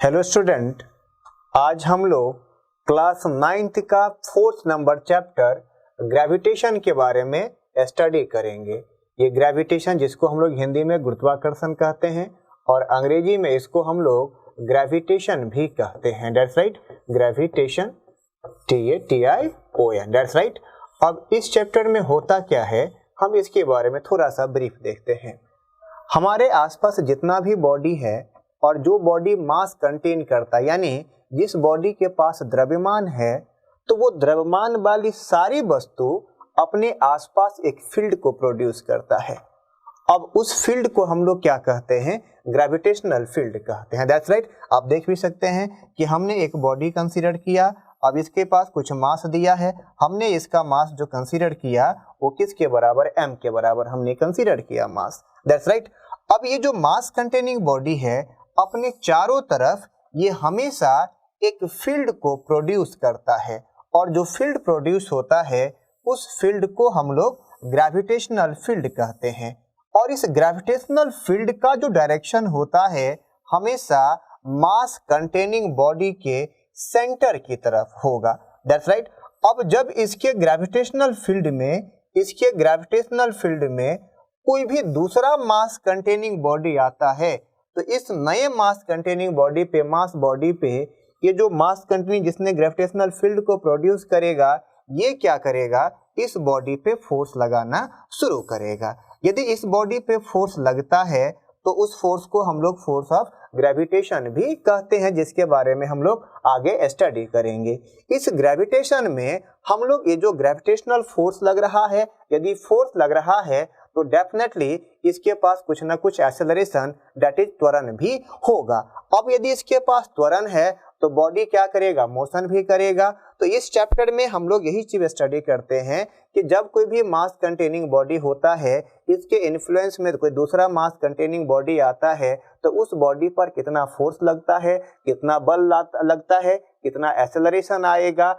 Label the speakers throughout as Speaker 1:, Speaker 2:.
Speaker 1: Hello student, आज हम लोग क्लास 9th का 4th नंबर चैप्टर ग्रेविटेशन के बारे में स्टडी करेंगे। ये ग्रेविटेशन जिसको हम लोग हिंदी में गुरुत्वाकर्षण कहते हैं और अंग्रेजी में इसको हम लोग ग्रेविटेशन भी कहते हैं। That's right, gravitation, TATION, that's right. अब इस चैप्टर में होता क्या है, हम इसके बारे में थोड़ा सा ब्रीफ देखते हैं। हमारे आसपास जितना भी बॉडी है और जो बॉडी मास कंटेन करता है, यानी जिस बॉडी के पास द्रव्यमान है, तो वो द्रव्यमान वाली सारी वस्तु अपने आसपास एक फील्ड को प्रोड्यूस करता है। अब उस फील्ड को हम लोग क्या कहते हैं? ग्रेविटेशनल फील्ड कहते हैं। That's right. आप देख भी सकते हैं कि हमने एक बॉडी कंसीडर किया, अब इसके पास कुछ मास दिया है, हमने इसका मास जो कंसीडर किया वो किसके बराबर? m के बराबर हमने कंसीडर किया मास। That's right. अब ये जो मास कंटेनिंग बॉडी है, अपने चारों तरफ ये हमेशा एक फील्ड को प्रोड्यूस करता है और जो फील्ड प्रोड्यूस होता है उस फील्ड को हम लोग ग्रेविटेशनल फील्ड कहते हैं। और इस ग्रेविटेशनल फील्ड का जो डायरेक्शन होता है हमेशा मास कंटेनिंग बॉडी के सेंटर की तरफ होगा। That's right. अब जब इसके ग्रेविटेशनल फील्ड में कोई भी दूसरा मास कंटेनिंग बॉडी आता है, तो इस नए मास कंटेनिंग बॉडी पे, मास बॉडी पे, ये जो मास कंटेनिंग जिसने ग्रेविटेशनल फील्ड को प्रोड्यूस करेगा, ये क्या करेगा? इस बॉडी पे फोर्स लगाना शुरू करेगा। यदि इस बॉडी पे फोर्स लगता है तो उस फोर्स को हम लोग फोर्स ऑफ ग्रेविटेशन भी कहते हैं, जिसके बारे में हम लोग आगे स्टडी करेंगे। इस ग्रेविटेशन में हम लोग ये जो ग्रेविटेशनल फोर्स लग रहा है, यदि फोर्स लग रहा है तो डेफिनेटली इसके पास कुछ ना कुछ एक्सेलरेशन, दैट इज त्वरण भी होगा। अब यदि इसके पास त्वरण है तो बॉडी क्या करेगा? मोशन भी करेगा। तो इस चैप्टर में हम लोग यही चीज स्टडी करते हैं कि जब कोई भी मास कंटेनिंग बॉडी होता है, इसके इन्फ्लुएंस में कोई दूसरा मास कंटेनिंग बॉडी आता है, तो उस बॉडी पर कितना फोर्स लगता है, कितना बल लगता है, कितना एक्सेलरेशन आएगा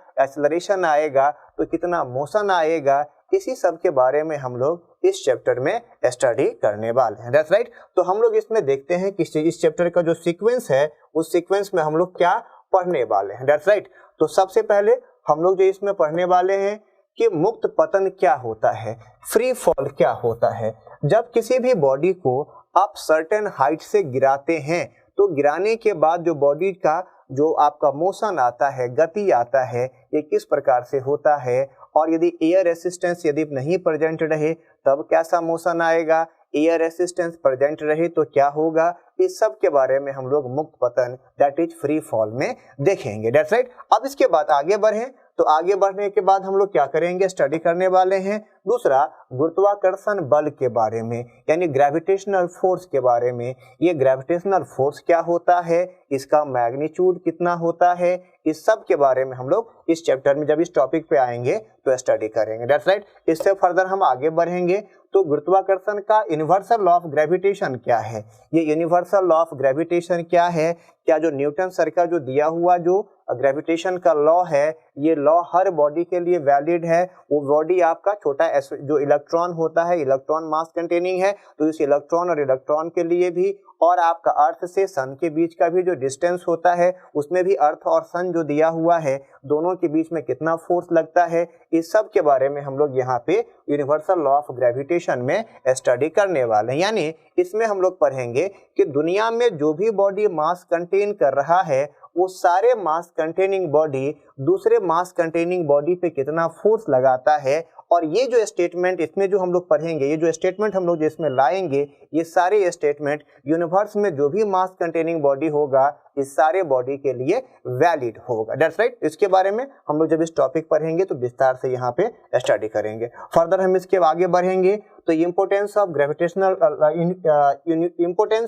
Speaker 1: तो कितना मोशन आएगा, इसी सब के बारे में हम लोग इस चैप्टर में स्टडी करने वाले हैं। That's right. तो हम लोग इसमें देखते हैं कि इस चैप्टर का जो सीक्वेंस है उस सीक्वेंस में हम लोग क्या पढ़ने वाले हैं। That's right. तो सबसे पहले हम लोग जो इसमें पढ़ने वाले हैं कि मुक्त पतन क्या होता है, फ्री फॉल क्या होता है। जब किसी भी बॉडी को आप सर्टेन हाइट से गिराते हैं तो गिराने के बाद जो बॉडी का जो आपका मोशन आता है, गति आता है, ये किस प्रकार से होता है, और यदि एयर रेसिस्टेंस यदि नहीं प्रेजेंट रहे तब कैसा मोशन आएगा, एयर रेसिस्टेंस प्रेजेंट रहे तो क्या होगा, इस सब के बारे में हम लोग मुक्त पतन, दैट इज फ्री फॉल में देखेंगे। That's right. अब इसके बाद आगे बढ़ें, तो आगे बढ़ने के बाद हम लोग क्या करेंगे? स्टडी करने वाले हैं दूसरा गुरुत्वाकर्षण बल के बारे में, यानी ग्रेविटेशनल फोर्स के बारे में। ये ग्रेविटेशनल फोर्स क्या होता है, इसका मैग्नीट्यूड कितना होता है, इस सब के बारे में हम लोग इस चैप्टर में जब इस टॉपिक पे आएंगे तो स्टडी करेंगे। That's right. इससे फर्दर हम आगे बढ़ेंगे तो गुरुत्वाकर्षण का यूनिवर्सल लॉ ऑफ ग्रेविटेशन क्या है, ये यूनिवर्सल लॉ ऑफ ग्रेविटेशन क्या है, क्या जो न्यूटन सर का जो दिया हुआ जो ग्रेविटेशन का लॉ है, ये लॉ हर बॉडी के लिए वैलिड है। वो बॉडी आपका छोटा जो इलेक्ट्रॉन होता है, इलेक्ट्रॉन मास कंटेनिंग है, तो इस इलेक्ट्रॉन और इलेक्ट्रॉन के लिए भी, और आपका अर्थ से सन के बीच का भी जो डिस्टेंस होता है उसमें भी अर्थ और सन जो दिया हुआ है, दोनों के बीच में कितना फोर्स लगता है, इस सब के बारे में हम लोग यहाँ पे यूनिवर्सल लॉ ऑफ ग्रेविटेशन में स्टडी करने वाले हैं। यानी इसमें हम लोग पढ़ेंगे कि दुनिया में जो भी बॉडी मास कंटेन कर रहा है वो सारे मास कंटेनिंग बॉडी दूसरे मास कंटेनिंग बॉडी पे कितना फोर्स लगाता है। और ये जो स्टेटमेंट इसमें जो हम लोग पढ़ेंगे, ये जो स्टेटमेंट हम लोग जिसमें लाएंगे, ये सारे स्टेटमेंट यूनिवर्स में जो भी मास कंटेनिंग बॉडी होगा इस सारे बॉडी के लिए वैलिड होगा। That's right. इसके बारे में हम लोग जब इस टॉपिक पढ़ेंगे तो विस्तार से यहाँ पे स्टडी करेंगे। फर्दर हम इसके आगे बढ़ेंगे तो importance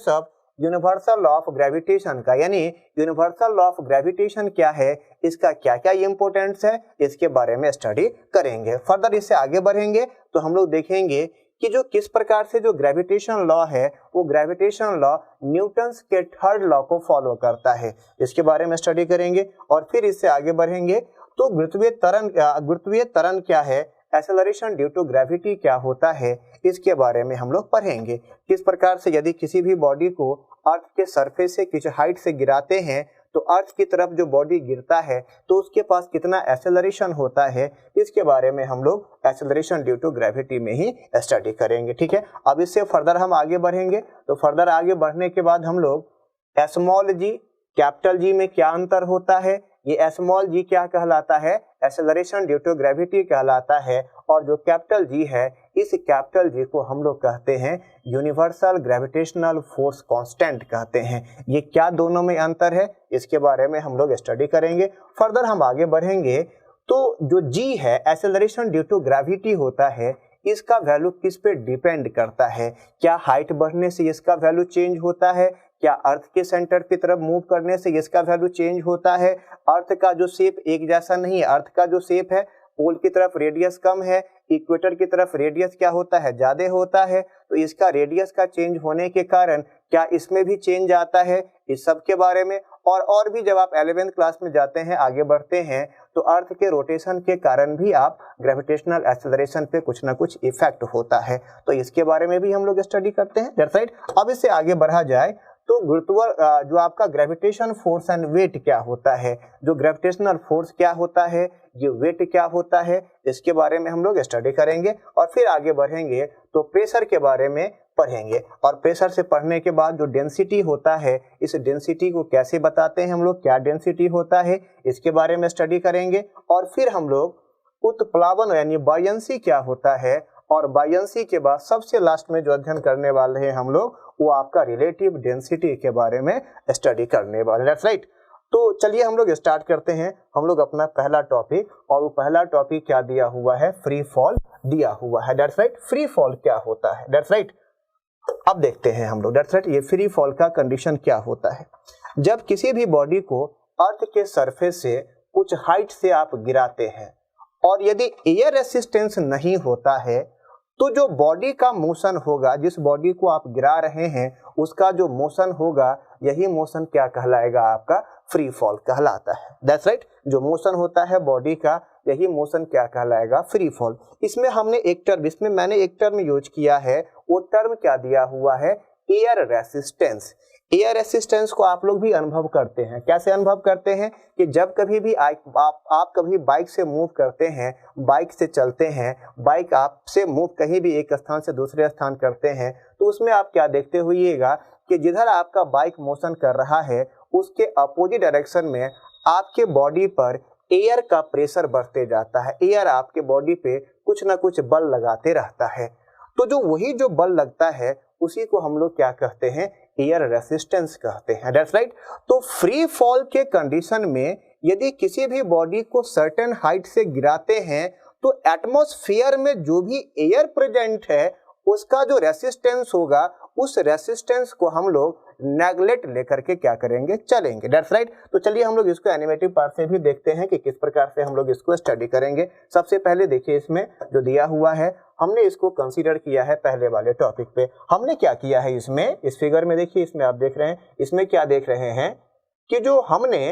Speaker 1: of universal law of gravitation का, यानी यूनिवर्सल लॉ ऑफ ग्रेविटेशन क्या है, इसका क्या क्या इंपॉर्टेंस है, इसके बारे में स्टडी करेंगे। फर्दर इससे आगे बढ़ेंगे तो हम लोग देखेंगे कि जो किस प्रकार से जो ग्रेविटेशन लॉ है वो ग्रेविटेशन लॉ न्यूटन्स के थर्ड लॉ को फॉलो करता है, इसके बारे में स्टडी करेंगे। और फिर इससे आगे बढ़ेंगे तो गुरुत्वीय त्वरण क्या है, एक्सेलरेशन ड्यू टू ग्रेविटी क्या होता है, इसके बारे में हम लोग पढ़ेंगे। किस प्रकार से यदि किसी भी बॉडी को अर्थ के सरफेस से कुछ हाइट से गिराते हैं तो अर्थ की तरफ जो बॉडी गिरता है तो उसके पास कितना एक्सेलरेशन होता है, इसके बारे में हम लोग एक्सेलरेशन ड्यू टू ग्रेविटी में ही स्टडी करेंगे। ठीक है, अब इससे फर्दर हम आगे बढ़ेंगे। तो फर्दर आगे बढ़ने के बाद हम लोग स्मॉल जी कैपिटल जी में क्या अंतर होता है, ये स्मॉल जी क्या कहलाता है, एक्सेलरेशन ड्यू टू ग्रेविटी कहलाता है, और जो कैपिटल जी है इस कैपिटल जी को हम लोग कहते हैं यूनिवर्सल ग्रेविटेशनल फोर्स कांस्टेंट कहते हैं। ये क्या दोनों में अंतर है इसके बारे में हम लोग स्टडी करेंगे। फर्दर हम आगे बढ़ेंगे तो जो जी है एक्सेलरेशन ड्यू टू ग्रेविटी होता है, इसका वैल्यू किस पे डिपेंड करता है, क्या हाइट बढ़ने से इसका वैल्यू चेंज होता है, क्या अर्थ के सेंटर की तरफ मूव करने से इसका वैल्यू चेंज होता है। अर्थ का जो शेप एक जैसा नहीं है, अर्थ का जो शेप है पोल की तरफ रेडियस कम है, इक्वेटर की तरफ रेडियस क्या होता है, ज्यादा होता है, तो इसका रेडियस का चेंज होने के कारण क्या इसमें भी चेंज आता है, इस सब के बारे में। और भी जब आप 11वीं क्लास में जाते हैं आगे बढ़ते हैं तो अर्थ के रोटेशन के कारण भी आप ग्रेविटेशनल एक्सेलरेशन पे कुछ ना कुछ इफेक्ट होता है, तो इसके बारे में भी हम लोग स्टडी करते हैं। That's right. अब इससे आगे बढ़ा जाए तो जो आपका ग्रेविटेशन फोर्स एंड वेट क्या होता है, जो ग्रेविटेशनल फोर्स क्या होता है, ये वेट क्या होता है, इसके बारे में हम लोग स्टडी करेंगे। और फिर आगे बढ़ेंगे तो प्रेशर के बारे में पढ़ेंगे, और प्रेशर से पढ़ने के बाद जो डेंसिटी होता है, इस डेंसिटी को कैसे बताते हैं हम लोग, क्या डेंसिटी होता है, इसके बारे में स्टडी करेंगे। और फिर हम लोग उत्प्लावन यानी बायंसी क्या होता है, और बायंसी के बाद सबसे लास्ट में जो अध्ययन करने वाले हैं हम लोग वो आपका रिलेटिव डेंसिटी के बारे में स्टडी करने वाले। That's right. तो चलिए हम लोग स्टार्ट करते हैं हम लोग अपना पहला टॉपिक, और वो पहला टॉपिक क्या दिया हुआ है, फ्री फॉल दिया हुआ है। That's right. फ्री फॉल क्या होता है, दैट्स राइट। अब देखते हैं हम लोग, दैट्स राइट, ये फ्री फॉल का कंडीशन क्या होता है। जब किसी भी बॉडी को अर्थ के सरफेस से कुछ हाइट से आप गिराते हैं और यदि एयर रेसिस्टेंस नहीं होता है तो जो बॉडी का मोशन होगा, जिस बॉडी को आप गिरा रहे हैं उसका जो मोशन होगा, यही मोशन क्या कहलाएगा, आपका फ्री फॉल कहलाता है। That's right. जो मोशन होता है बॉडी का, यही मोशन क्या कहलाएगा, फ्री फॉल। इसमें हमने एक टर्म, इसमें मैंने एक टर्म यूज किया है, वो टर्म क्या दिया हुआ है, एयर रेसिस्टेंस। एयर रेसिस्टेंस को आप लोग भी अनुभव करते हैं। कैसे अनुभव करते हैं कि जब कभी भी आप कभी बाइक से मूव करते हैं, बाइक से चलते हैं, बाइक आपसे मूव कहीं भी एक स्थान से दूसरे स्थान करते हैं, तो उसमें आप क्या देखते होइएगा कि जिधर आपका बाइक मोशन कर रहा है उसके अपोजिट डायरेक्शन में आपके बॉडी पर एयर का प्रेशर बढ़ते जाता है। एयर आपके बॉडी पे कुछ ना कुछ बल लगाते रहता है, तो जो वही जो बल लगता है उसी को हम लोग क्या कहते हैं, एयर रेसिस्टेंस कहते हैं। That's right. तो फ्री फॉल के कंडीशन में यदि किसी भी बॉडी को सर्टेन हाइट से गिराते हैं तो एटमॉस्फेयर में जो भी एयर प्रेजेंट है उसका जो रेसिस्टेंस होगा, उस रेसिस्टेंस को हम लोग नेगलेक्ट लेकर के क्या करेंगे, चलेंगे। That's right. तो चलिए हम लोग इसको एनिमेटिव पार्ट से भी देखते हैं कि किस प्रकार से हम लोग इसको स्टडी करेंगे। सबसे पहले देखिए इसमें जो दिया हुआ है, हमने इसको कंसीडर किया है पहले वाले टॉपिक पे। हमने क्या किया है इसमें, इस फिगर में देखिए, इसमें आप देख रहे हैं, इसमें क्या देख रहे हैं कि जो हमने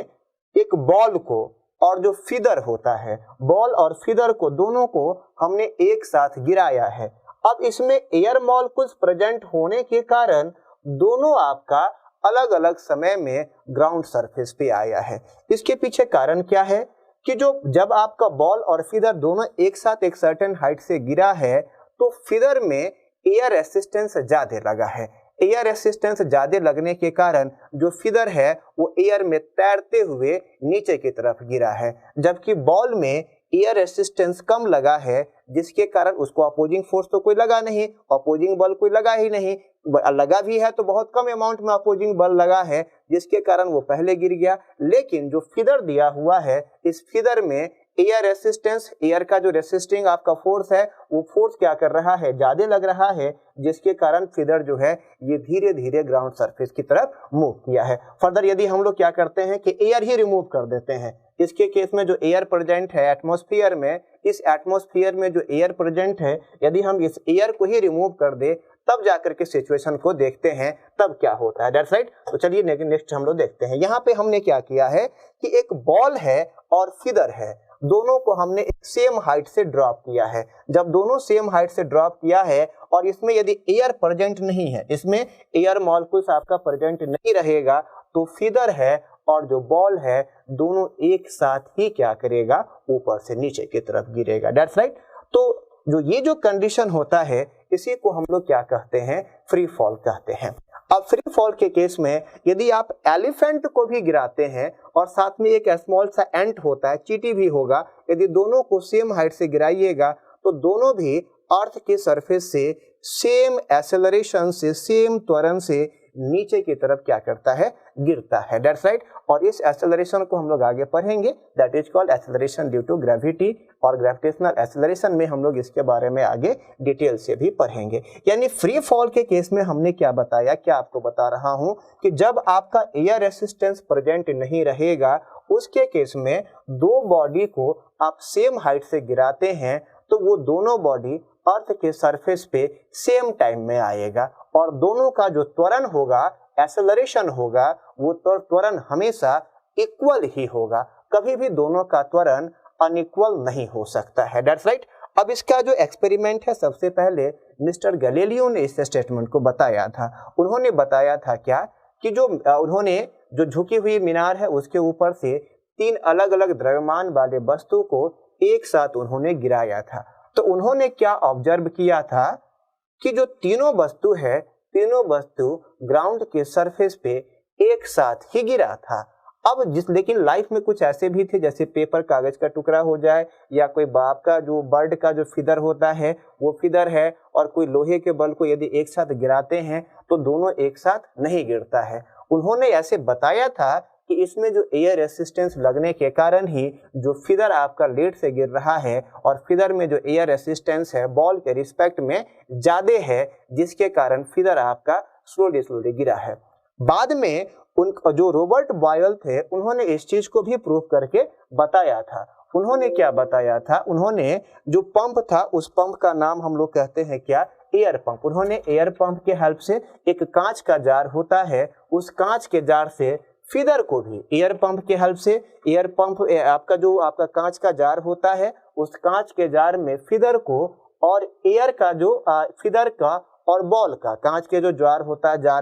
Speaker 1: एक बॉल को और जो फीदर होता है, बॉल और फीदर को दोनों को हमने एक साथ गिराया है। अब इसमें एयर मॉलिक्यूल्स प्रेजेंट होने के कारण दोनों आपका अलग अलग समय में ग्राउंड सरफेस पे आया है। इसके पीछे कारण क्या है कि जब आपका बॉल और फीदर दोनों एक साथ एक सर्टेन हाइट से गिरा है तो फीदर में एयर रेसिस्टेंस ज्यादा लगा है। एयर रेसिस्टेंस ज्यादा लगने के कारण जो फीदर है वो एयर में तैरते हुए नीचे की तरफ गिरा है, जबकि बॉल में एयर रेसिस्टेंस कम लगा है, जिसके कारण उसको अपोजिंग फोर्स तो कोई लगा नहीं, अपोजिंग बल कोई लगा ही नहीं, लगा भी है तो बहुत कम अमाउंट में अपोजिंग बल लगा है, जिसके कारण वो पहले गिर गया। लेकिन जो फीदर दिया हुआ है, इस फीदर में एयर रेसिस्टेंस, एयर का जो रेसिस्टिंग आपका फोर्स है वो फोर्स क्या कर रहा है, ज्यादा लग रहा है, जिसके कारण फीदर जो है ये धीरे धीरे ग्राउंड सरफेस की तरफ मूव किया है। फर्दर यदि हम लोग क्या करते हैं कि एयर ही रिमूव कर देते हैं, इसके केस में जो एयर प्रेजेंट है एटमॉस्फेयर में, इस एटमॉस्फेयर में जो एयर प्रेजेंट है, यदि हम इस एयर को ही रिमूव कर दे तब जाकर के सिचुएशन को देखते हैं तब क्या होता है। That's right. तो चलिए नेक्स्ट हम लोग देखते हैं। यहाँ पे हमने क्या किया है कि एक बॉल है और फीदर है, दोनों को हमने एक सेम हाइट से ड्रॉप किया है। जब दोनों सेम हाइट से ड्रॉप किया है और इसमें यदि एयर प्रेजेंट नहीं है, इसमें एयर मॉलिक्यूल्स आपका प्रेजेंट नहीं रहेगा, तो फीदर है और जो बॉल है दोनों एक साथ ही क्या करेगा, ऊपर से नीचे की तरफ गिरेगा। That's right. तो जो ये जो कंडीशन होता है इसी को हम लोग क्या कहते हैं, फ्री फॉल कहते हैं। अब फ्री फॉल के केस में यदि आप एलिफेंट को भी गिराते हैं और साथ में एक स्मॉल सा एंट होता है, चींटी भी होगा, यदि दोनों को सेम हाइट से गिराइएगा तो दोनों भी अर्थ की सरफेस से सेम एक्सेलरेशन से, सेम त्वरण से नीचे की तरफ क्या करता है, गिरता है। That's right. और इस एक्सेलरेशन को हम लोग आगे पढ़ेंगे, that is called acceleration due to gravity, और ग्रेविटेशनल एक्सेलरेशन में हम लोग इसके बारे में आगे डिटेल से भी पढ़ेंगे। यानी फ्री फॉल के केस में हमने क्या बताया, क्या आपको बता रहा हूं कि जब आपका एयर रेसिस्टेंस प्रेजेंट नहीं रहेगा, उसके केस में दो बॉडी को आप सेम हाइट से गिराते हैं तो वो दोनों बॉडी अर्थ के सरफेस पे सेम टाइम में आएगा और दोनों का जो त्वरण होगा, एक्सेलरेशन होगा, वो त्वरण हमेशा इक्वल ही होगा। कभी भी दोनों का त्वरण अनइक्वल नहीं हो सकता है। That's right. अब इसका जो एक्सपेरिमेंट है, सबसे पहले मिस्टर गैलीलियो ने इस स्टेटमेंट को बताया था। उन्होंने बताया था क्या कि उन्होंने जो झुकी हुई मीनार है उसके ऊपर से 3 अलग अलग द्रव्यमान वाले वस्तु को एक साथ उन्होंने गिराया था। तो उन्होंने क्या ऑब्जर्व किया था कि जो तीनों वस्तु है, तीनों वस्तु ग्राउंड के सरफेस पे एक साथ ही गिरा था। अब लेकिन लाइफ में कुछ ऐसे भी थे, जैसे पेपर, कागज का टुकड़ा हो जाए, या कोई बाप का जो बर्ड का जो फिदर होता है वो फिदर है, और कोई लोहे के बल को यदि एक साथ गिराते हैं तो दोनों एक साथ नहीं गिरता है। उन्होंने ऐसे बताया था कि इसमें जो एयर रेसिस्टेंस लगने के कारण ही जो फिदर आपका लेट से गिर रहा है, और फिदर में जो एयर रेसिस्टेंस है बॉल के रिस्पेक्ट में ज्यादा है, जिसके कारण फिदर आपका स्लोली गिरा है। बाद में जो रॉबर्ट बॉयल थे, उन्होंने इस चीज को भी प्रूव करके बताया था। उन्होंने क्या बताया था, उन्होंने जो पंप था उस पंप का नाम हम लोग कहते हैं क्या, एयर पंप। उन्होंने एयर पंप के हेल्प से, एक कांच का जार होता है, उस कांच के जार से फीदर को भी एयर पंप के हेल्प से, एयर पंप आपका कांच का जार होता है, उस कांच के जार में फीदर को और एयर का जो फीदर का और बॉल का, कांच के जो जार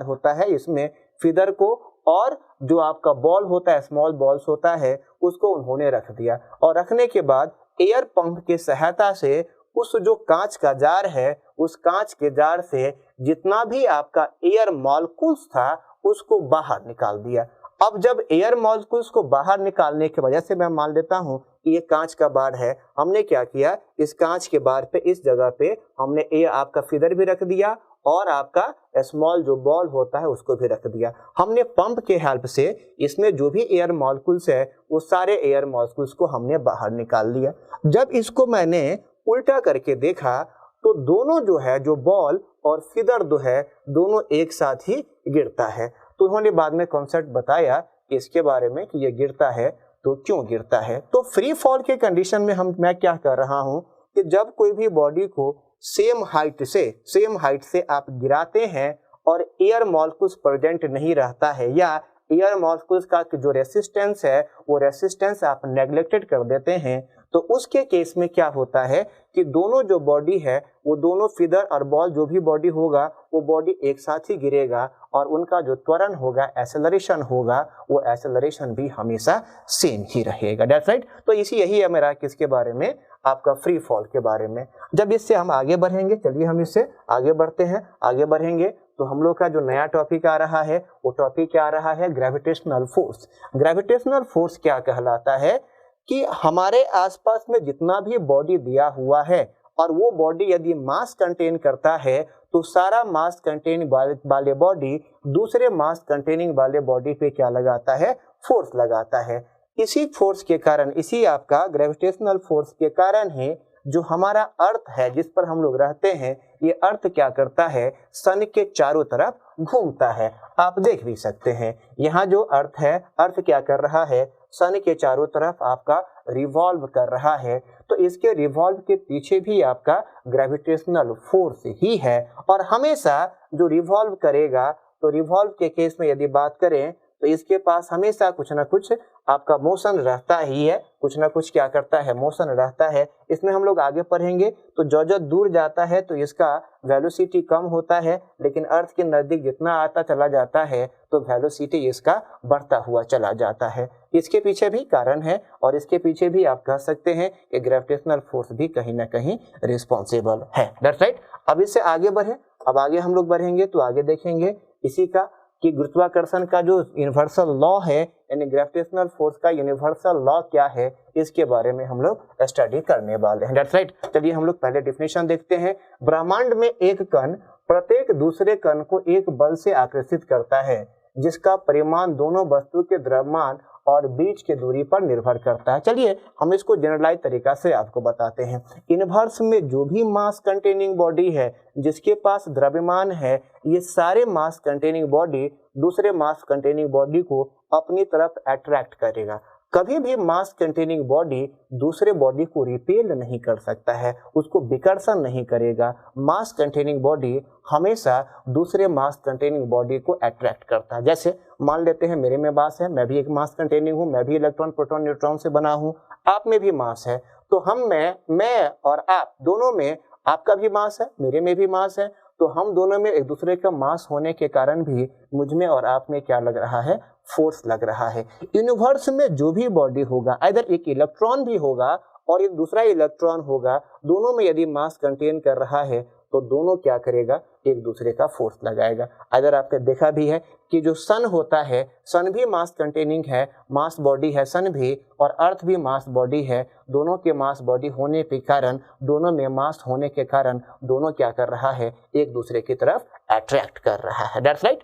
Speaker 1: होता है इसमें फीदर को और जो आपका बॉल होता है, स्मॉल बॉल्स होता है, उसको उन्होंने रख दिया। और रखने के बाद एयर पंप की सहायता से उस जो कांच का जार है, उस कांच के जार से जितना भी आपका एयर मॉलिक्यूल्स था उसको बाहर निकाल दिया। अब जब एयर मॉलिक्यूल्स को बाहर निकालने की वजह से, मैं मान लेता हूं कि ये कांच का बार है, हमने क्या किया, इस कांच के बार पे, इस जगह पे हमने ये आपका फीदर भी रख दिया और आपका स्मॉल जो बॉल होता है उसको भी रख दिया। हमने पंप के हेल्प से इसमें जो भी एयर मॉलिक्यूल्स है वो सारे एयर मॉलिक्यूल्स को हमने बाहर निकाल लिया। जब इसको मैंने उल्टा करके देखा तो दोनों जो है, जो बॉल और फीदर जो है, दोनों एक साथ ही गिरता है। तो उन्होंने बाद में कॉन्सेप्ट बताया कि इसके बारे में कि ये गिरता है तो क्यों गिरता है। तो फ्री फॉल के कंडीशन में मैं क्या कर रहा हूं कि जब कोई भी बॉडी को सेम हाइट से आप गिराते हैं और एयर मॉलिक्यूल्स प्रेजेंट नहीं रहता है, या एयर मॉलिक्यूल्स का जो रेसिस्टेंस है वो रेसिस्टेंस आप नेग्लेक्टेड कर देते हैं, तो उसके केस में क्या होता है कि दोनों जो बॉडी है, वो दोनों फीदर और बॉल, जो भी बॉडी होगा वो बॉडी एक साथ ही गिरेगा और उनका जो त्वरण होगा, एक्सेलरेशन होगा, वो एक्सेलरेशन भी हमेशा सेम ही रहेगा। That's right. तो यही है मेरा किसके बारे में, आपका फ्री फॉल के बारे में। जब इससे हम आगे बढ़ेंगे, चलिए हम इससे आगे बढ़ते हैं। आगे बढ़ेंगे तो हम लोग का जो नया टॉपिक आ रहा है वो टॉपिक क्या आ रहा है, ग्रेविटेशनल फोर्स। ग्रेविटेशनल फोर्स क्या कहलाता है कि हमारे आसपास में जितना भी बॉडी दिया हुआ है और वो बॉडी यदि मास कंटेन करता है तो सारा मास कंटेन वाले बॉडी दूसरे मास कंटेनिंग वाले बॉडी पे क्या लगाता है, फोर्स लगाता है। इसी फोर्स के कारण, इसी आपका ग्रेविटेशनल फोर्स के कारण ही जो हमारा अर्थ है, जिस पर हम लोग रहते हैं, ये अर्थ क्या करता है, सन के चारों तरफ घूमता है। आप देख भी सकते हैं यहाँ जो अर्थ है, अर्थ क्या कर रहा है, सन के चारों तरफ आपका रिवॉल्व कर रहा है। तो इसके रिवॉल्व के पीछे भी आपका ग्रेविटेशनल फोर्स ही है। और हमेशा जो रिवॉल्व करेगा, तो रिवॉल्व के केस में यदि बात करें तो इसके पास हमेशा कुछ ना कुछ आपका मोशन रहता ही है, कुछ ना कुछ क्या करता है, मोशन रहता है। इसमें हम लोग आगे पढ़ेंगे तो जो दूर जाता है तो इसका वेलोसिटी कम होता है, लेकिन अर्थ के नजदीक जितना आता चला जाता है तो वेलोसिटी इसका बढ़ता हुआ चला जाता है। इसके पीछे भी कारण है और इसके पीछे भी आप कह सकते हैं कि ग्रेविटेशनल फोर्स भी कहीं ना कहीं रिस्पॉन्सिबल है। That's right. अब इससे आगे बढ़े, अब आगे हम लोग बढ़ेंगे तो आगे देखेंगे इसी का कि गुरुत्वाकर्षण का जो यूनिवर्सल लॉ है, यानी ग्रेविटेशनल फोर्स का यूनिवर्सल लॉ क्या है, इसके बारे में हम लोग स्टडी करने वाले हैं। That's right. चलिए हम लोग पहले डेफिनेशन देखते हैं। ब्रह्मांड में एक कण प्रत्येक दूसरे कण को एक बल से आकर्षित करता है जिसका परिमाण दोनों वस्तु के द्रव्यमान और बीच की दूरी पर निर्भर करता है। चलिए हम इसको जनरलाइज तरीका से आपको बताते हैं। यूनिवर्स में जो भी मास कंटेनिंग बॉडी है जिसके पास द्रव्यमान है, ये सारे मास कंटेनिंग बॉडी दूसरे मास कंटेनिंग बॉडी को अपनी तरफ अट्रैक्ट करेगा। कभी भी मास कंटेनिंग बॉडी दूसरे बॉडी को रिपेल नहीं कर सकता है, उसको विकर्षण नहीं करेगा। मास कंटेनिंग बॉडी हमेशा दूसरे मास कंटेनिंग बॉडी को अट्रैक्ट करता है। जैसे मान लेते हैं मेरे में मास है, मैं भी एक मास कंटेनिंग हूँ, मैं भी इलेक्ट्रॉन प्रोटॉन न्यूट्रॉन से बना हूँ, आप में भी मास है, तो हम मैं और आप दोनों में, आपका भी मास है, मेरे में भी मास है, तो हम दोनों में एक दूसरे का मास होने के कारण भी मुझ में और आप में क्या लग रहा है, फोर्स लग रहा है। यूनिवर्स में जो भी बॉडी होगा, इधर एक इलेक्ट्रॉन भी होगा और एक दूसरा इलेक्ट्रॉन होगा, दोनों में यदि मास कंटेन कर रहा है तो दोनों क्या करेगा, एक दूसरे का फोर्स लगाएगा। अगर आपने देखा भी है कि जो सन होता है, सन भी मास कंटेनिंग है, मास बॉडी है सन भी, और अर्थ भी मास बॉडी है। दोनों के मास बॉडी होने के कारण, दोनों में मास होने के कारण दोनों क्या कर रहा है, एक दूसरे की तरफ अट्रैक्ट कर रहा है। That's right.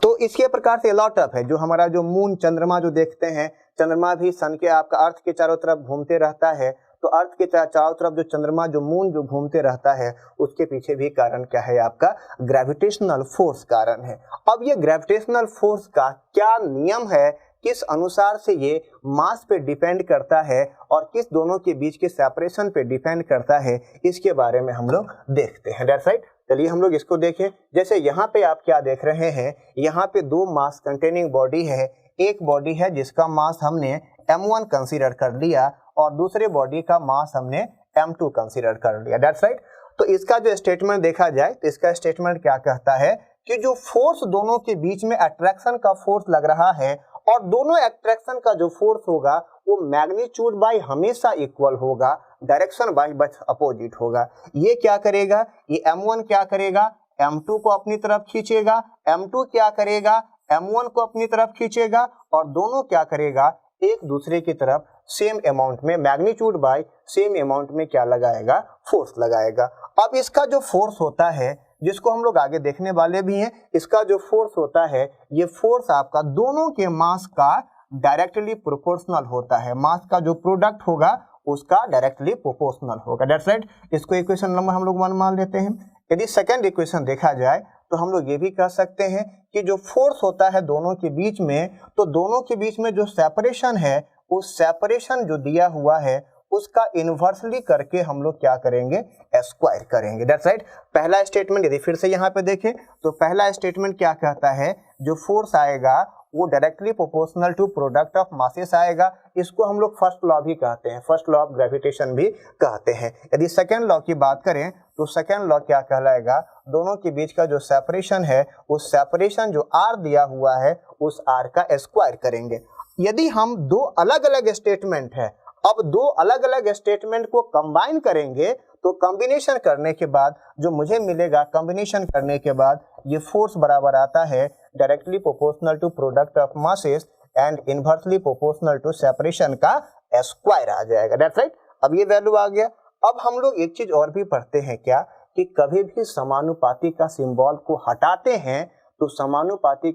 Speaker 1: तो इसके प्रकार से लॉट अप है। जो हमारा जो मून, चंद्रमा जो देखते हैं, चंद्रमा भी सन के आपका अर्थ के चारों तरफ घूमते रहता है, तो अर्थ के चारों तरफ जो चंद्रमा, जो मून जो घूमते रहता है, उसके पीछे भी कारण क्या है, आपका ग्रेविटेशनल फोर्स कारण है। अब ये ग्रेविटेशनल फोर्स का क्या नियम है, किस अनुसार से ये मास पे डिपेंड करता है और किस दोनों के बीच के सेपरेशन पे डिपेंड करता है, इसके बारे में हम लोग देखते हैं। That's right. चलिए हम लोग इसको देखें। जैसे यहाँ पे आप क्या देख रहे हैं, यहाँ पे दो मास कंटेनिंग बॉडी है। एक बॉडी है जिसका मास हमने m1 कंसीडर कर लिया और दूसरे बॉडी का मास हमने m2 कंसीडर कर लिया। That's right. तो इसका जो स्टेटमेंट देखा जाए तो इसका स्टेटमेंट क्या कहता है कि जो फोर्स दोनों के बीच में अट्रैक्शन का फोर्स लग रहा है, और दोनों अट्रैक्शन का जो फोर्स होगा वो मैग्नीट्यूड बाय हमेशा इक्वल होगा, डायरेक्शन बाय बस अपोजिट होगा। ये क्या करेगा, ये m1 क्या करेगा, m2 को अपनी तरफ खींचेगा, m2 क्या करेगा, m1 को अपनी तरफ खींचेगा, और दोनों क्या करेगा, एक दूसरे की तरफ सेम अमाउंट में, मैग्नीट्यूड बाय सेम अमाउंट में क्या लगाएगा, फोर्स लगाएगा। अब इसका जो फोर्स होता है, जिसको हम लोग आगे देखने वाले भी हैं, इसका जो फोर्स होता है, ये फोर्स आपका दोनों के मास का डायरेक्टली प्रोपोर्शनल होता है। मास का जो प्रोडक्ट होगा उसका डायरेक्टली प्रोपोर्शनल होगा। That's right. इसको इक्वेशन नंबर हम लोग 1 मान लेते हैं। यदि सेकंड इक्वेशन देखा जाए तो हम लोग ये भी कह सकते हैं कि जो फोर्स होता है दोनों के बीच में, तो दोनों के बीच में जो सेपरेशन है, उस सेपरेशन जो दिया हुआ है उसका इन्वर्सली करके हम लोग क्या करेंगे, स्क्वायर करेंगे। That's right. पहला स्टेटमेंट यदि फिर से यहाँ पे देखें तो पहला स्टेटमेंट क्या कहता है, जो फोर्स आएगा वो directly proportional to product of masses आएगा। इसको हम लोग फर्स्ट लॉ भी कहते हैं, फर्स्ट लॉ ऑफ ग्रेविटेशन भी कहते हैं। यदि सेकेंड लॉ की बात करें तो सेकेंड लॉ क्या कहलाएगा, दोनों के बीच का जो सेपरेशन है, उस सेपरेशन जो आर दिया हुआ है उस आर का स्क्वायर करेंगे। यदि हम दो अलग अलग स्टेटमेंट है, अब दो अलग अलग स्टेटमेंट को कंबाइन करेंगे तो कॉम्बिनेशन करने के बाद जो मुझे मिलेगा, कॉम्बिनेशन करने के बाद ये फोर्स बराबर आता है directly proportional to product of masses and inversely proportional to separation का स्क्वायर आ जाएगा। That's right. अब ये वैल्यू आ गया। अब हम लोग एक चीज और भी पढ़ते हैं क्या, कि कभी भी समानुपाती का सिंबल को हटाते हैं तो समानुपाती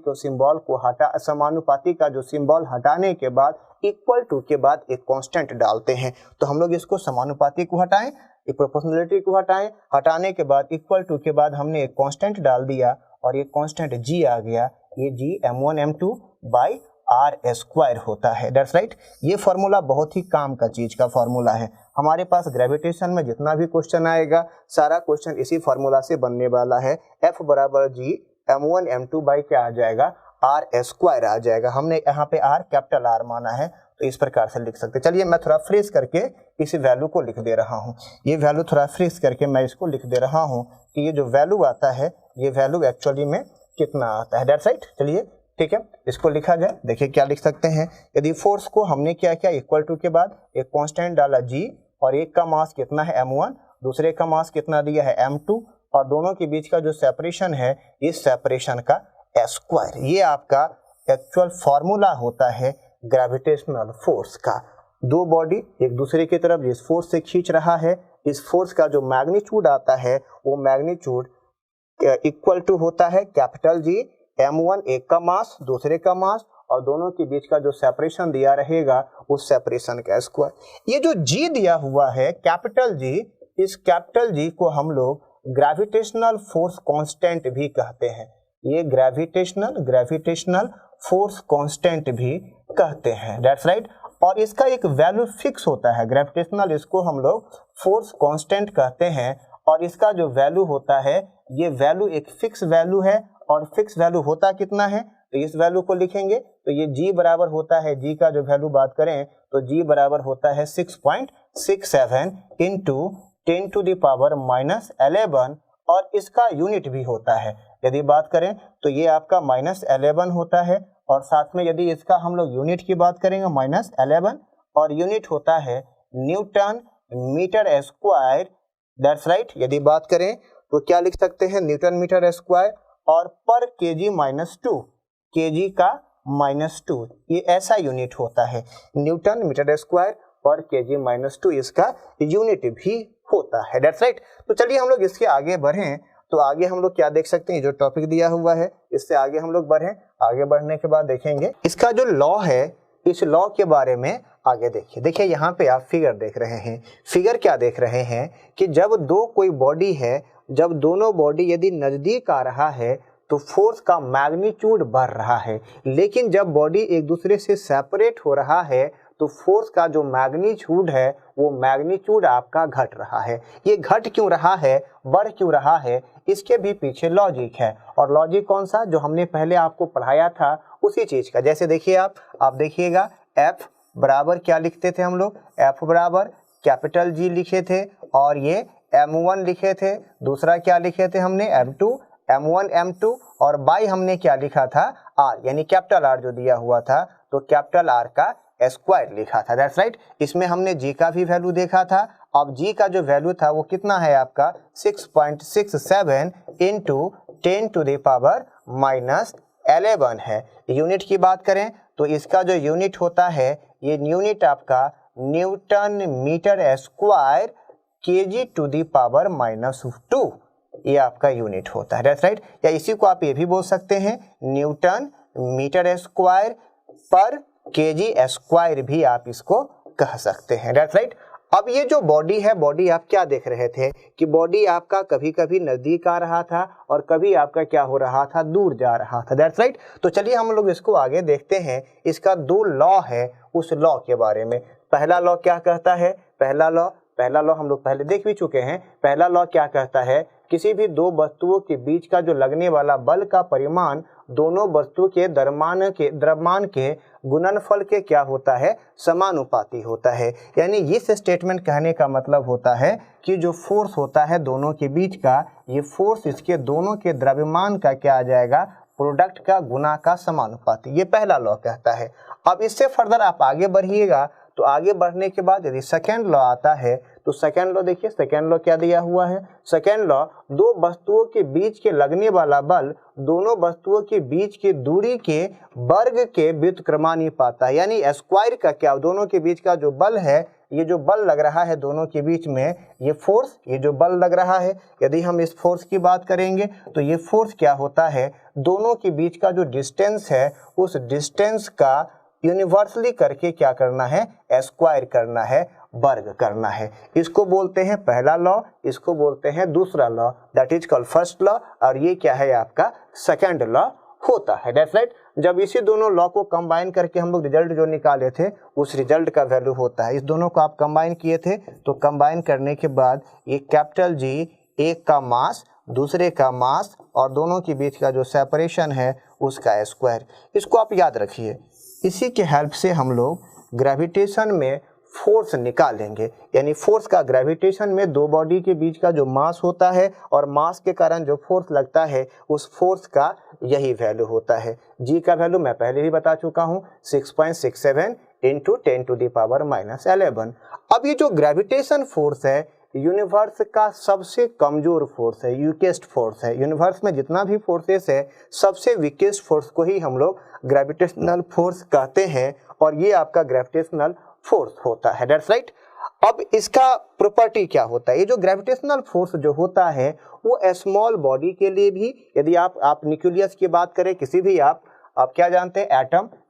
Speaker 1: का जो सिंबल हटाने के बाद इक्वल टू के बाद एक कांस्टेंट डालते हैं। तो हम लोग इसको समानुपाती को हटाएं, एक प्रोपोर्शनलिटी को हटाएं, हटाने के बाद इक्वल टू के बाद हमने एक कांस्टेंट डाल दिया और ये कांस्टेंट g आ गया। ये g m1 m2 by are square होता है। That's right. ये फॉर्मूला बहुत ही काम का चीज का फॉर्मूला है। हमारे पास ग्रेविटेशन में जितना भी क्वेश्चन आएगा सारा क्वेश्चन इसी फॉर्मूला से बनने वाला है। F बराबर g m1 m2 बाई क्या आ जाएगा, आर स्क्वायर आ जाएगा। हमने यहाँ पे आर कैपिटल आर माना है, तो इस प्रकार से लिख सकते हैं। चलिए मैं थोड़ा फ्रेश करके इस वैल्यू को लिख दे रहा हूँ। ये वैल्यू थोड़ा फ्रेश करके मैं इसको लिख दे रहा हूँ कि ये जो वैल्यू आता है ये वैल्यू एक्चुअली में कितना आता है। That's right. चलिए ठीक है, इसको लिखा जाए। देखिए क्या लिख सकते हैं, यदि फोर्स को हमने क्या किया, इक्वल टू के बाद एक कांस्टेंट डाला g, और एक का मास कितना है m1, दूसरे का मास कितना दिया है m2, और दोनों के बीच का जो सेपरेशन है इस सेपरेशन का स्क्वायर। ये आपका एक्चुअल फॉर्मूला होता है ग्रेविटेशनल फोर्स का। दो बॉडी एक दूसरे की तरफ जिस फोर्स से खींच रहा है, इस फोर्स का जो मैग्नीट्यूड आता है वो मैग्नीट्यूड इक्वल टू होता है कैपिटल G, m1 एक का मास दूसरे का मास, और दोनों के बीच का जो सेपरेशन दिया रहेगा उस सेपरेशन का स्क्वायर। ये जो G दिया हुआ है कैपिटल G, इस कैपिटल G को हम लोग ग्रेविटेशनल फोर्स कांस्टेंट भी कहते हैं। ये ग्रेविटेशनल फोर्स कांस्टेंट भी कहते हैं। That's right. और इसका एक वैल्यू फिक्स होता है, ग्रेविटेशनल इसको हम लोग फोर्स कांस्टेंट कहते हैं, और इसका जो वैल्यू होता है ये वैल्यू एक फिक्स वैल्यू है। और फिक्स वैल्यू होता कितना है, तो इस वैल्यू को लिखेंगे तो ये G बराबर होता है, G का जो वैल्यू बात करें तो G बराबर होता है 6.67 into 10 to the power minus 11, और इसका यूनिट भी होता है। यदि बात करें तो ये आपका -11 होता है, और साथ में यदि इसका हम लोग यूनिट की बात करेंगे -11, और यूनिट होता है newton metre square. That's right. यदि बात करें तो क्या लिख सकते हैं, न्यूटन मीटर स्क्वायर, और पर केजी -2, केजी का -2, ये ऐसा यूनिट होता है। न्यूटन मीटर स्क्वायर पर केजी -2 इसका यूनिट भी होता है। That's right. तो चलिए हम लोग इसके आगे बढ़ें, तो आगे हम लोग क्या देख सकते हैं, जो टॉपिक दिया हुआ है इससे आगे हम लोग बढ़ें। आगे बढ़ने के बाद देखेंगे इसका जो लॉ है, इस लॉ के बारे में आगे देखिए। देखिए यहाँ पे आप फिगर देख रहे हैं। फिगर क्या देख रहे हैं कि जब दो कोई बॉडी है, जब दोनों बॉडी यदि नजदीक आ रहा है तो फोर्स का मैग्नीट्यूड बढ़ रहा है, लेकिन जब बॉडी एक दूसरे से सेपरेट हो रहा है तो फोर्स का जो मैग्नीट्यूड है वो मैग्नीट्यूड आपका घट रहा है। ये घट क्यों रहा है, बढ़ क्यों रहा है, इसके भी पीछे लॉजिक है। और लॉजिक कौन सा, जो हमने पहले आपको पढ़ाया था उसी चीज का। जैसे देखिए आप देखिएगा F बराबर क्या लिखते थे हम लोग, F बराबर कैपिटल G लिखे थे, और ये m1 लिखे थे, दूसरा क्या लिखे थे हमने m2, m1 m2, और बाई हमने क्या लिखा था r, यानी कैपिटल R जो दिया हुआ था तो कैपिटल R का स्क्वायर लिखा था। That's right. इसमें हमने G का भी वैल्यू देखा था। अब G का जो वैल्यू था वो कितना है आपका 6.67 इंटू 10 टू द पावर -11 है। यूनिट की बात करें तो इसका जो यूनिट होता है ये यूनिट आपका newton metre square kg to the power -2, ये आपका यूनिट होता है। That's right. या इसी को आप ये भी बोल सकते हैं न्यूटन मीटर स्क्वायर पर केजी स्क्वायर भी आप इसको कह सकते हैं। That's right. अब ये जो बॉडी है, बॉडी आप क्या देख रहे थे कि बॉडी आपका कभी कभी नजदीक आ रहा था और कभी आपका क्या हो रहा था, दूर जा रहा था। That's right. तो चलिए हम लोग इसको आगे देखते हैं। इसका दो लॉ है, उस लॉ के बारे में। पहला लॉ क्या कहता है, पहला लॉ हम लोग पहले देख भी चुके हैं। पहला लॉ क्या कहता है, किसी भी दो वस्तुओं के बीच का जो लगने वाला बल का परिमाण दोनों वस्तुओं के द्रव्यमान के गुणनफल के क्या होता है, समानुपाती होता है। यानी इस स्टेटमेंट कहने का मतलब होता है कि जो फोर्स होता है दोनों के बीच का, ये फोर्स इसके दोनों के द्रव्यमान का क्या आ जाएगा, प्रोडक्ट का गुना का समानुपाती। ये पहला लॉ कहता है। अब इससे फर्दर आप आगे बढ़िएगा तो आगे बढ़ने के बाद यदि सेकेंड लॉ आता है तो सेकेंड लॉ देखिए, सेकेंड लॉ क्या दिया हुआ है। सेकेंड लॉ, दो वस्तुओं के बीच के लगने वाला बल दोनों वस्तुओं के बीच की दूरी के वर्ग के व्युत्क्रमानुपात है। यानी स्क्वायर का क्या, दोनों के बीच का जो बल है, ये जो बल लग रहा है दोनों के बीच में, ये फोर्स, ये जो बल लग रहा है, यदि हम इस फोर्स की बात करेंगे तो ये फोर्स क्या होता है, दोनों के बीच का जो डिस्टेंस है उस डिस्टेंस का यूनिवर्सली करके क्या करना है, स्क्वायर करना है, वर्ग करना है। इसको बोलते हैं पहला लॉ, इसको बोलते हैं दूसरा law, that is called first law, और ये क्या है आपका सेकंड लॉ होता है। That's right. जब इसी दोनों लॉ को कंबाइन करके हम लोग रिजल्ट जो निकाले थे उस रिजल्ट का वैल्यू होता है। इस दोनों को आप कंबाइन किए थे तो कंबाइन करने के बाद ये कैपिटल G, एक का मास दूसरे का मास और दोनों के बीच का जो सेपरेशन है उसका स्क्वायर। इसको आप याद रखिए। इसी के हेल्प से हम लोग ग्रेविटेशन में फोर्स निकालेंगे, यानी फोर्स का ग्रेविटेशन में दो बॉडी के बीच का जो मास होता है और मास के कारण जो फोर्स लगता है उस फोर्स का यही वैल्यू होता है। जी का वैल्यू मैं पहले ही बता चुका हूँ 6.67 इंटू 10⁻⁻11। अब ये जो ग्रेविटेशन फोर्स है यूनिवर्स का सबसे कमजोर फोर्स है, वीकेस्ट फोर्स है। यूनिवर्स में जितना भी फोर्सेस है सबसे वीकेस्ट फोर्स को ही हम लोग ग्रेविटेशनल फोर्स कहते हैं और ये आपका ग्रेविटेशनल फोर्स होता है। That's right. अब इसका प्रॉपर्टी क्या होता है? ये जो ग्रेविटेशनल फोर्स जो होता है वो स्मॉल बॉडी के लिए भी, यदि आप न्यूक्लियस की बात करें, किसी भी आप क्या जानते हैं,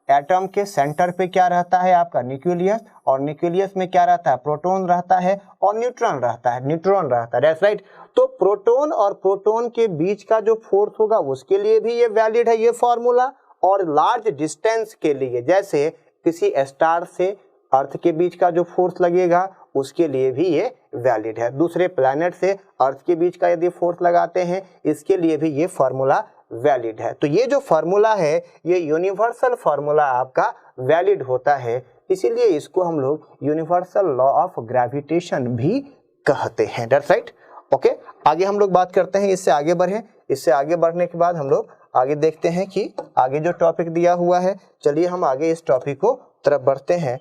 Speaker 1: एटम के सेंटर पे क्या रहता है आपका न्यूक्लियस, और न्यूक्लियस में क्या रहता है, प्रोटॉन रहता है और न्यूट्रॉन रहता है। That's right. तो प्रोटॉन और प्रोटॉन के बीच का जो फोर्स होगा उसके लिए भी ये वैलिड है ये फॉर्मूला, और लार्ज डिस्टेंस के लिए जैसे किसी स्टार से अर्थ के बीच का जो फोर्स लगेगा उसके लिए भी ये वैलिड है। दूसरे प्लैनेट से अर्थ के बीच का यदि फोर्स लगाते हैं इसके लिए भी ये फार्मूला वैलिड है। तो ये जो फार्मूला है ये यूनिवर्सल फार्मूला आपका वैलिड होता है, इसीलिए इसको हम लोग यूनिवर्सल लॉ ऑफ ग्रेविटेशन भी कहते हैं। That's right. ओके, आगे हम लोग बात करते हैं, इससे आगे बढ़े। इससे आगे बढ़ने के बाद हम लोग आगे देखते हैं कि आगे जो टॉपिक दिया हुआ है, चलिए हम आगे इस टॉपिक को तरफ बढ़ते हैं।